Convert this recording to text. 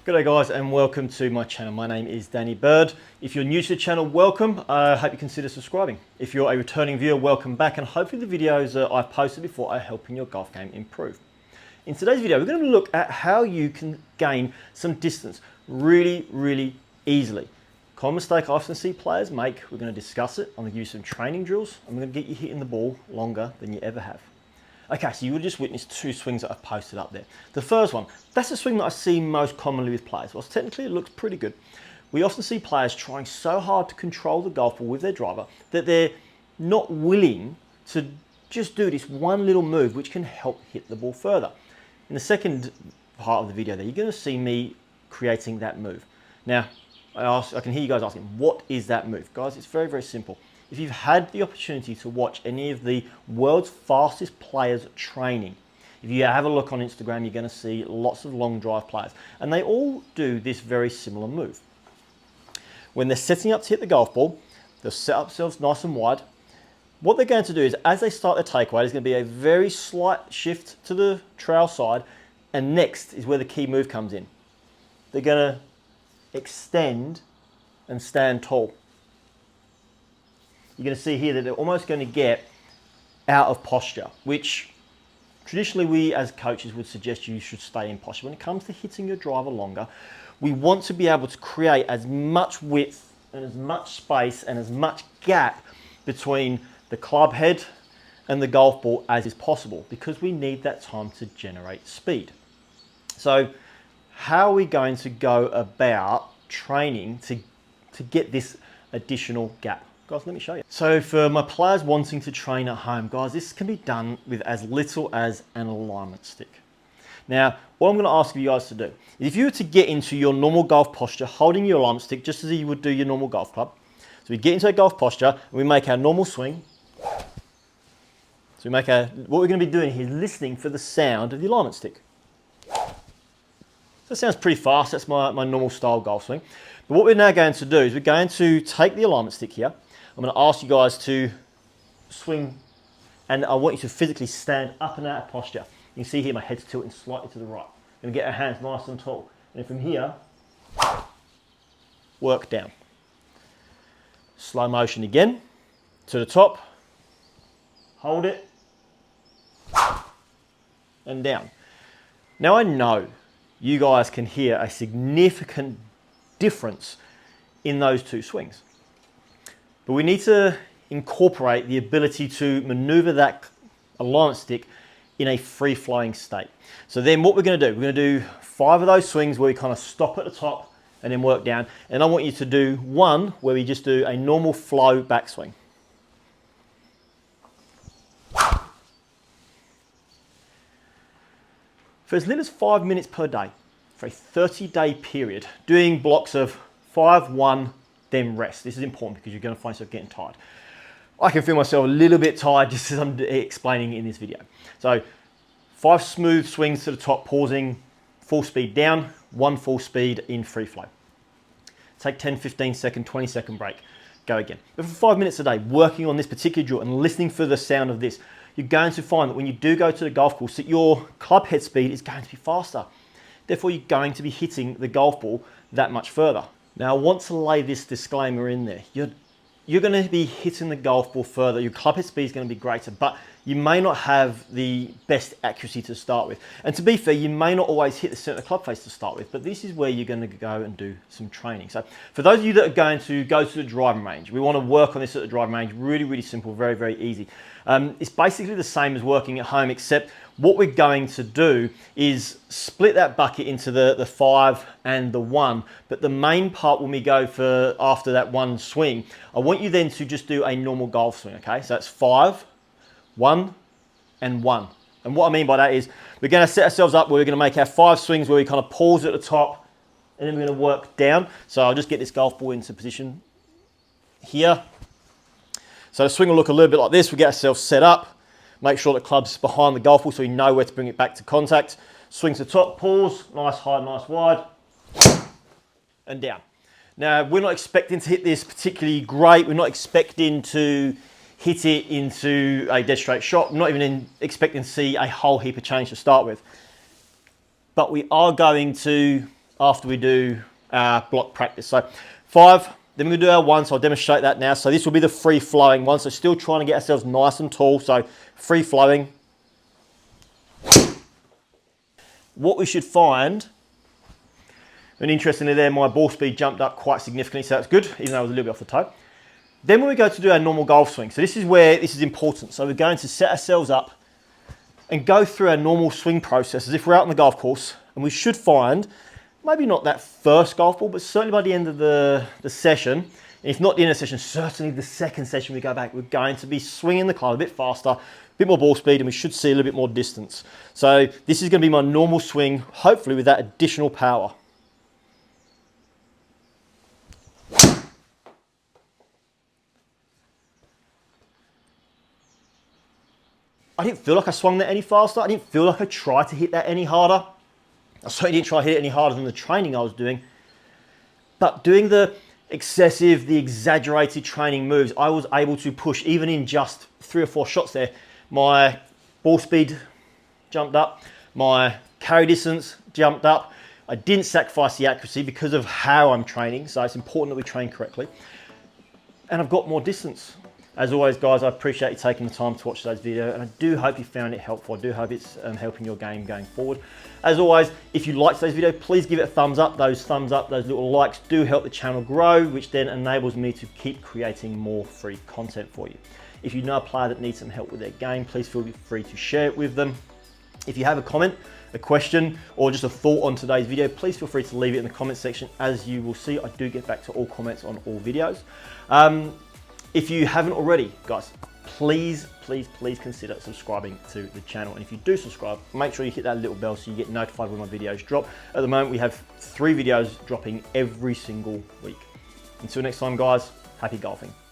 G'day guys and welcome to my channel. My name is Danny Bird. If you're new to the channel, welcome. I hope you consider subscribing. If you're a returning viewer, welcome back, and hopefully the videos that I've posted before are helping your golf game improve. In today's video, we're going to look at how you can gain some distance really easily. Common mistake I often see players make. We're going to discuss it. I'm going to give you some training drills. I'm going to get you hitting the ball longer than you ever have. Okay, so you would just witness two swings that I've posted up there. The first one, that's the swing that I see most commonly with players. Well, technically it looks pretty good. We often see players trying so hard to control the golf ball with their driver that they're not willing to just do this one little move which can help hit the ball further. In the second part of the video there, you're going to see me creating that move. Now, I can hear you guys asking, what is that move? Guys, it's very simple. If you've had the opportunity to watch any of the world's fastest players training, if you have a look on Instagram, you're going to see lots of long drive players. And they all do this very similar move. When they're setting up to hit the golf ball, they'll set up themselves nice and wide. What they're going to do is, as they start their takeaway, there's going to be a very slight shift to the trail side. And next is where the key move comes in. They're going to extend and stand tall. You're going to see here that they're almost going to get out of posture, which traditionally we as coaches would suggest you should stay in posture. When it comes to hitting your driver longer, we want to be able to create as much width and as much space and as much gap between the club head and the golf ball as is possible, because we need that time to generate speed. So how are we going to go about training to get this additional gap? Guys, let me show you. So for my players wanting to train at home, guys, this can be done with as little as an alignment stick. Now, what I'm going to ask you guys to do is, if you were to get into your normal golf posture, holding your alignment stick just as you would do your normal golf club. So we get into a golf posture and we make our normal swing. So what we're going to be doing here is listening for the sound of the alignment stick. So that sounds pretty fast. That's my normal style golf swing. But what we're now going to do is we're going to take the alignment stick here. I'm going to ask you guys to swing, and I want you to physically stand up and out of posture. You can see here my head's tilting slightly to the right. I'm going to get our hands nice and tall. And from here, work down. Slow motion again, to the top, hold it, and down. Now I know you guys can hear a significant difference in those two swings. But we need to incorporate the ability to maneuver that alignment stick in a free-flowing state. So then what we're going to do, we're going to do 5 of those swings where we kind of stop at the top and then work down. And I want you to do one where we just do a normal flow backswing. For as little as 5 minutes per day, for a 30-day period, doing blocks of 5, 1, then rest. This is important because you're going to find yourself getting tired. I can feel myself a little bit tired just as I'm explaining in this video. So 5 smooth swings to the top, pausing, full speed down, 1 full speed in free flow. Take 10, 15 second, 20 second break. Go again. But for 5 minutes a day, working on this particular drill and listening for the sound of this, you're going to find that when you do go to the golf course, that your club head speed is going to be faster. Therefore, you're going to be hitting the golf ball that much further. Now, I want to lay this disclaimer in there. You're going to be hitting the golf ball further. Your club head speed is going to be greater, but you may not have the best accuracy to start with. And to be fair, you may not always hit the center of the club face to start with, but this is where you're going to go and do some training. So for those of you that are going to go to the driving range, we want to work on this at the driving range. Really simple, very easy. It's basically the same as working at home, except what we're going to do is split that bucket into the 5 and the 1. But the main part, when we go for after that one swing, I want you then to just do a normal golf swing, okay? So that's 5, 1, and 1. And what I mean by that is we're going to set ourselves up where we're going to make our 5 swings where we kind of pause at the top, and then we're going to work down. So I'll just get this golf ball into position here. So the swing will look a little bit like this. We get ourselves set up. Make sure the club's behind the golf ball so we know where to bring it back to contact. Swing to the top, pause, nice high, nice wide, and down. Now, we're not expecting to hit this particularly great. We're not expecting to hit it into a dead straight shot. I'm not even expecting to see a whole heap of change to start with. But we are going to after we do our block practice. So 5, then we're gonna do our 1, so I'll demonstrate that now. So this will be the free flowing one. So still trying to get ourselves nice and tall. So free flowing. What we should find, and interestingly there, my ball speed jumped up quite significantly, so that's good, even though I was a little bit off the toe. Then when we go to do our normal golf swing, so this is where this is important. So we're going to set ourselves up and go through our normal swing process as if we're out on the golf course, and we should find, maybe not that first golf ball, but certainly by the end of the session, and if not the end of the session, certainly the second session we go back, we're going to be swinging the club a bit faster, a bit more ball speed, and we should see a little bit more distance. So this is going to be my normal swing, hopefully with that additional power. I didn't feel like I swung that any faster. I didn't feel like I tried to hit that any harder. I certainly didn't try to hit it any harder than the training I was doing. But doing the excessive, the exaggerated training moves, I was able to push, even in just 3 or 4 shots there, my ball speed jumped up, my carry distance jumped up. I didn't sacrifice the accuracy because of how I'm training, so it's important that we train correctly. And I've got more distance. As always, guys, I appreciate you taking the time to watch today's video, and I do hope you found it helpful. I do hope it's helping your game going forward. As always, if you liked today's video, please give it a thumbs up. Those thumbs up, those little likes do help the channel grow, which then enables me to keep creating more free content for you. If you know a player that needs some help with their game, please feel free to share it with them. If you have a comment, a question, or just a thought on today's video, please feel free to leave it in the comment section. As you will see, I do get back to all comments on all videos. If you haven't already, guys, please consider subscribing to the channel. And if you do subscribe, make sure you hit that little bell so you get notified when my videos drop. At the moment, we have 3 videos dropping every single week. Until next time, guys, happy golfing.